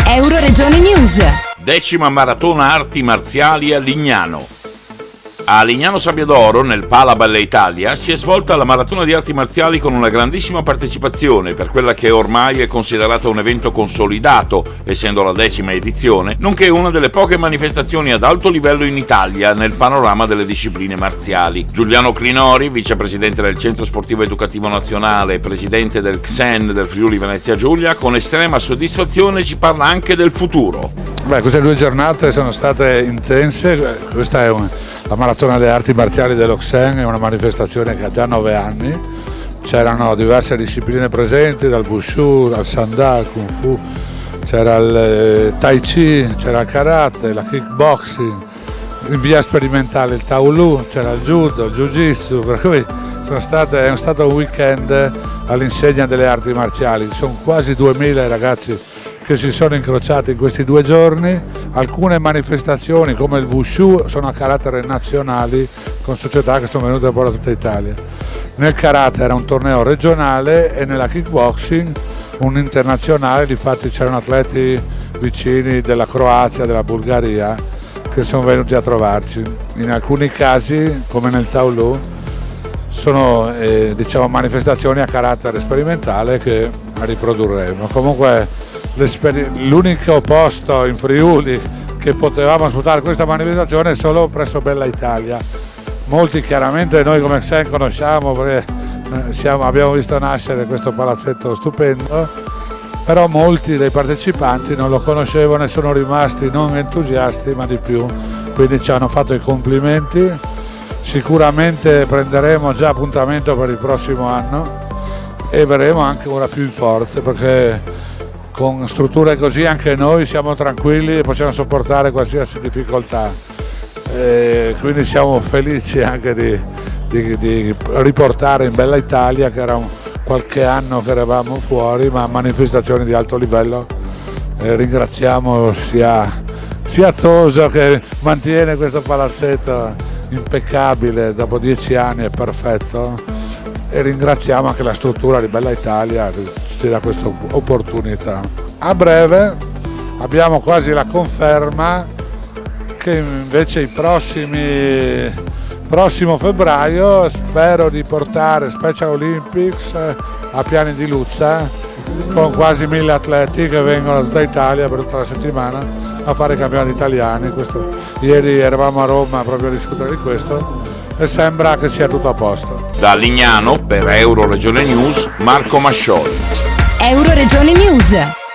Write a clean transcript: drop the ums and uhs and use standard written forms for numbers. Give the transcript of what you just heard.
Euroregione News. 10ª maratona arti marziali a Lignano. A Lignano Sabbiadoro, nel Pala Bella Italia, si è svolta la maratona di arti marziali con una grandissima partecipazione per quella che ormai è considerata un evento consolidato, essendo la 10ª edizione, nonché una delle poche manifestazioni ad alto livello in Italia nel panorama delle discipline marziali. Giuliano Clinori, vicepresidente del Centro Sportivo Educativo Nazionale e presidente del XEN del Friuli Venezia Giulia, con estrema soddisfazione ci parla anche del futuro. Queste 2 giornate sono state intense. Questa è la maratona delle arti marziali dello XEN, è una manifestazione che ha già 9 anni. C'erano diverse discipline presenti, dal Wushu al Sanda, al Kung Fu, c'era il Tai Chi, c'era il Karate, la Kickboxing, in via sperimentale il Taolu, c'era il Judo, il Jiu-Jitsu, per cui è stato un weekend all'insegna delle arti marziali. Sono quasi 2000 i ragazzi che si sono incrociati in questi 2 giorni. Alcune manifestazioni come il Wushu sono a carattere nazionali, con società che sono venute da tutta Italia. Nel Karate era un torneo regionale e nella Kickboxing un internazionale, difatti c'erano atleti vicini della Croazia, della Bulgaria, che sono venuti a trovarci. In alcuni casi, come nel Taolu, sono manifestazioni a carattere sperimentale che riprodurremo. Comunque l'unico posto in Friuli che potevamo sfruttare questa manifestazione è solo presso Bella Italia. Molti chiaramente noi come XEN conosciamo perché abbiamo visto nascere questo palazzetto stupendo, però molti dei partecipanti non lo conoscevano e sono rimasti non entusiasti ma di più, quindi ci hanno fatto i complimenti. Sicuramente prenderemo già appuntamento per il prossimo anno e verremo anche ora più in forza, perché con strutture così anche noi siamo tranquilli e possiamo sopportare qualsiasi difficoltà. Quindi siamo felici anche di riportare in Bella Italia, che era qualche anno che eravamo fuori, ma manifestazioni di alto livello. Ringraziamo sia Toso, che mantiene questo palazzetto impeccabile, dopo 10 anni è perfetto, e ringraziamo anche la struttura di Bella Italia che ci dà questa opportunità. A breve abbiamo quasi la conferma che invece prossimo febbraio spero di portare Special Olympics a Piani di Luzza, con quasi 1000 atleti che vengono da tutta Italia per tutta la settimana a fare i campionati italiani. Ieri eravamo a Roma proprio a discutere di questo e sembra che sia tutto a posto. Da Lignano, per Euroregione News, Marco Mascioli. Euroregione News.